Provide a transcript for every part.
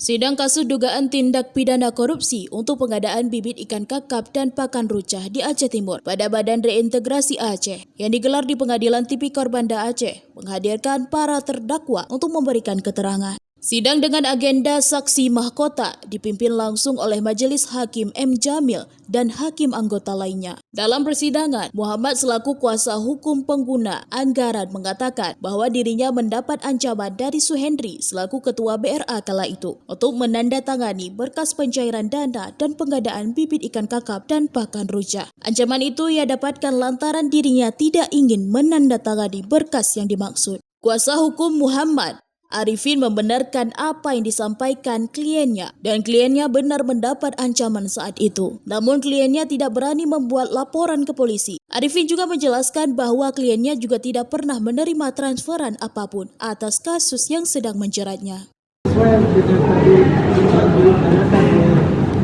Sidang kasus dugaan tindak pidana korupsi untuk pengadaan bibit ikan kakap dan pakan rucah di Aceh Timur pada Badan Reintegrasi Aceh yang digelar di Pengadilan Tipikor Banda Aceh menghadirkan para terdakwa untuk memberikan keterangan. Sidang dengan agenda saksi mahkota dipimpin langsung oleh Majelis Hakim M. Jamil dan hakim anggota lainnya. Dalam persidangan, Muhammad selaku kuasa hukum pengguna anggaran mengatakan bahwa dirinya mendapat ancaman dari Suhendri selaku ketua BRA kala itu untuk menandatangani berkas pencairan dana dan pengadaan bibit ikan kakap dan pakan rucah. Ancaman itu ia dapatkan lantaran dirinya tidak ingin menandatangani berkas yang dimaksud. Kuasa hukum Muhammad Arifin membenarkan apa yang disampaikan kliennya dan kliennya benar mendapat ancaman saat itu. Namun kliennya tidak berani membuat laporan ke polisi. Arifin juga menjelaskan bahwa kliennya juga tidak pernah menerima transferan apapun atas kasus yang sedang menjeratnya. Sesuai dengan tadi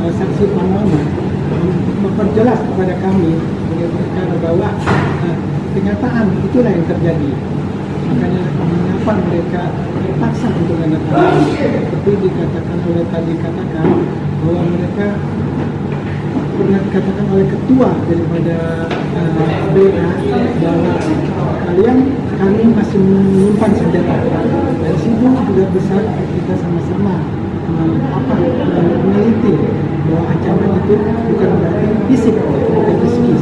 saksi Pak Muhammad memperjelas kepada kami bahwa kenyataan itulah yang terjadi. Makanya mengapa mereka terpaksa untuk menandatangani. Seperti dikatakan bahwa mereka pernah dikatakan oleh ketua daripada BRA bahwa kami masih menyimpan senjata. Dari situ juga besar kita sama-sama meneliti bahwa ancaman itu bukan berarti fisik, bukan psikis.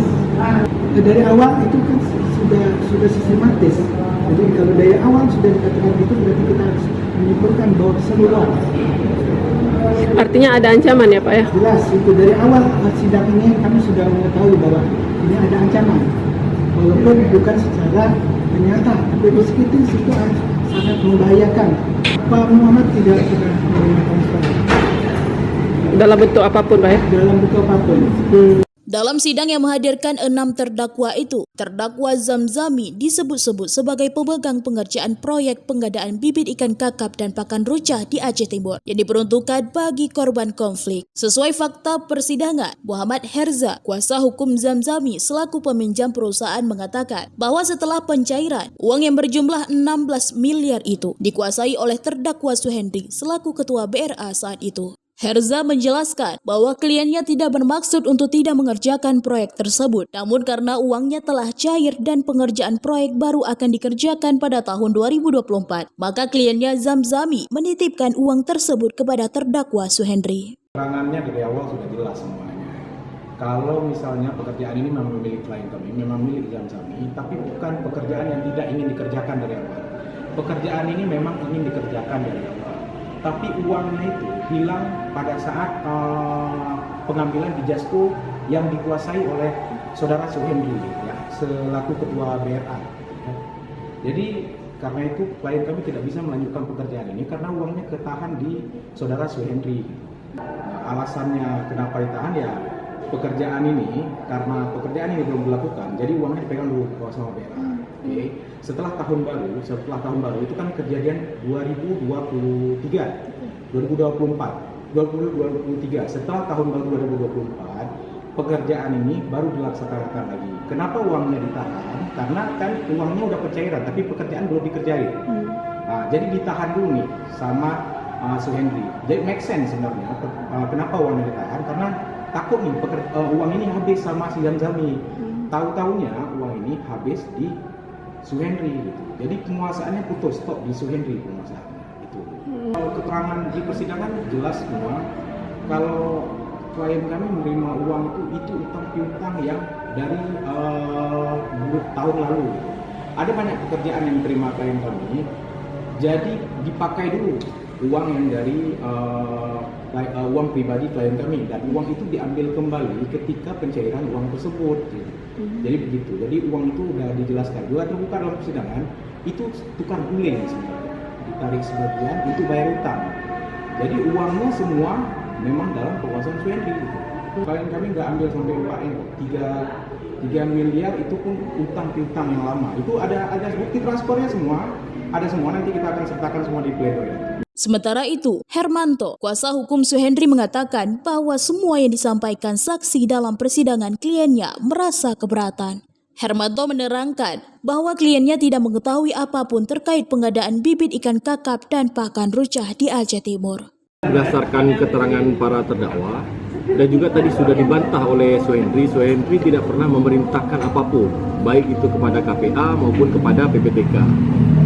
Dari awal itu kan sudah sistematis. Jadi kalau dari awal sudah dikatakan itu berarti kita harus menyimpulkan bahwa semua. Artinya ada ancaman ya Pak ya? Jelas itu dari awal sidang ini kami sudah mengetahui bahwa ini ada ancaman. Walaupun bukan secara nyata, tapi psikis itu sangat membahayakan. Pak Muhammad tidak pernah menerima transfer. Dalam bentuk apapun Pak ya? Dalam bentuk apapun. Dalam sidang yang menghadirkan 6 terdakwa itu, terdakwa Zamzami disebut-sebut sebagai pemegang pengerjaan proyek pengadaan bibit ikan kakap dan pakan rucah di Aceh Timur yang diperuntukkan bagi korban konflik. Sesuai fakta persidangan, Muhammad Herza, kuasa hukum Zamzami selaku peminjam perusahaan mengatakan bahwa setelah pencairan, uang yang berjumlah 16 miliar itu dikuasai oleh terdakwa Suhendri selaku ketua BRA saat itu. Herza menjelaskan bahwa kliennya tidak bermaksud untuk tidak mengerjakan proyek tersebut, namun karena uangnya telah cair dan pengerjaan proyek baru akan dikerjakan pada tahun 2024, maka kliennya Zamzami menitipkan uang tersebut kepada terdakwa Suhendri. Keterangannya dari awal sudah jelas semuanya. Kalau misalnya pekerjaan ini memang milik klien kami, memang milik Zamzami, tapi bukan pekerjaan yang tidak ingin dikerjakan dari awal. Pekerjaan ini memang ingin dikerjakan dari awal. Tapi uangnya itu hilang pada saat pengambilan di Jasko yang dikuasai oleh saudara Suhendri ya, selaku ketua BRA. Jadi karena itu klien kami tidak bisa melanjutkan pekerjaan ini karena uangnya ketahan di saudara Suhendri. Alasannya kenapa ditahan ya pekerjaan ini karena pekerjaan ini belum dilakukan, jadi uangnya dipegang dulu sama BRA. Okay. Setelah tahun baru itu kan kejadian 2023, 2023. Setelah tahun baru 2024, pekerjaan ini baru dilaksanakan lagi. Kenapa uangnya ditahan? Karena kan uangnya udah pencairan, tapi pekerjaan belum dikerjain. Nah, jadi ditahan dulu nih sama Suhendri. Jadi make sense sebenarnya. Kenapa uangnya ditahan? Karena takut nih uang ini habis sama si Zamzami. Tahu-taunya uang ini habis di Suhendri gitu. Jadi penguasaannya putus, stop di Suhendri penguasaannya itu. Keterangan di persidangan jelas semua. Kalau klien kami menerima uang itu utang piutang yang dari tahun lalu. Ada banyak pekerjaan yang diterima klien kami. Jadi dipakai dulu uang yang dari uang pribadi klien kami dan uang itu diambil kembali ketika pencairan uang tersebut. Gitu. Jadi begitu. Jadi uang itu sudah dijelaskan. Juga terbuka dalam persidangan itu tukar guling sebenarnya. Ditarik sebagian itu bayar utang. Jadi uangnya semua memang dalam penguasaan Suhendri. Gitu. Klien kami nggak ambil sampai UKM 3 miliar itu pun utang piutang yang lama. Itu ada bukti transfernya semua. Ada semua, nanti kita akan sertakan semua di pledoi. Sementara itu, Hermanto, kuasa hukum Suhendri mengatakan bahwa semua yang disampaikan saksi dalam persidangan kliennya merasa keberatan. Hermanto menerangkan bahwa kliennya tidak mengetahui apapun terkait pengadaan bibit ikan kakap dan pakan rucah di Aceh Timur. Berdasarkan keterangan para terdakwa dan juga tadi sudah dibantah oleh Suhendri tidak pernah memerintahkan apapun, baik itu kepada KPA maupun kepada PPTK.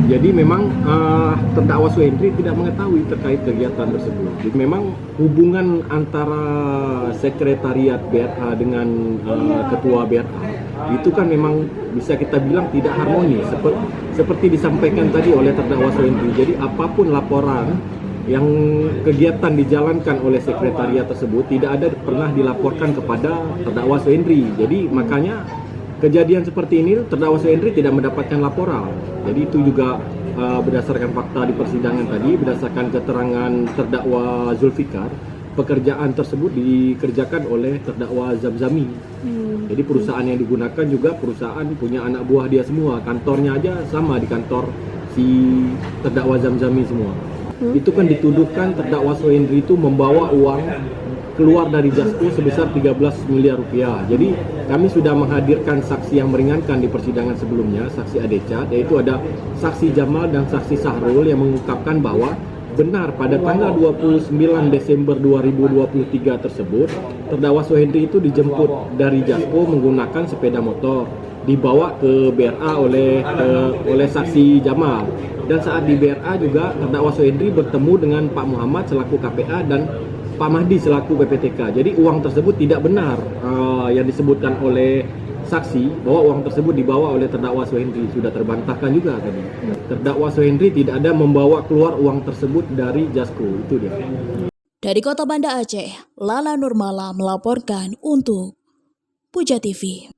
Jadi memang terdakwa Suhendri tidak mengetahui terkait kegiatan tersebut. Jadi memang hubungan antara sekretariat BRA dengan ketua BRA itu kan memang bisa kita bilang tidak harmonis, seperti disampaikan tadi oleh terdakwa Suhendri. Jadi apapun laporan yang kegiatan dijalankan oleh sekretariat tersebut tidak ada pernah dilaporkan kepada terdakwa Suhendri. Jadi makanya kejadian seperti ini terdakwa Suhendri tidak mendapatkan laporan. Jadi itu juga berdasarkan fakta di persidangan tadi, berdasarkan keterangan terdakwa Zulfikar, pekerjaan tersebut dikerjakan oleh terdakwa Zamzami. Jadi perusahaan yang digunakan juga perusahaan punya anak buah dia semua, kantornya aja sama di kantor si terdakwa Zamzami semua. Itu kan dituduhkan terdakwa Suhendri itu membawa uang keluar dari Jasko sebesar 13 miliar rupiah. Jadi kami sudah menghadirkan saksi yang meringankan di persidangan sebelumnya, saksi Adecat, yaitu ada saksi Jamal dan saksi Sahrul yang mengungkapkan bahwa benar pada tanggal 29 Desember 2023 tersebut terdakwa Suhendri itu dijemput dari Jasko menggunakan sepeda motor, dibawa ke BRA oleh saksi Jamal. Dan saat di BRA juga terdakwa Suhendri bertemu dengan Pak Muhammad selaku KPA dan Pak Mahdi selaku PPTK. Jadi uang tersebut tidak benar yang disebutkan oleh saksi bahwa uang tersebut dibawa oleh terdakwa Suhendri. Sudah terbantahkan juga tadi. Terdakwa Suhendri tidak ada membawa keluar uang tersebut dari Jasko. Itu dia. Dari Kota Banda Aceh, Lala Nurmala melaporkan untuk Puja TV.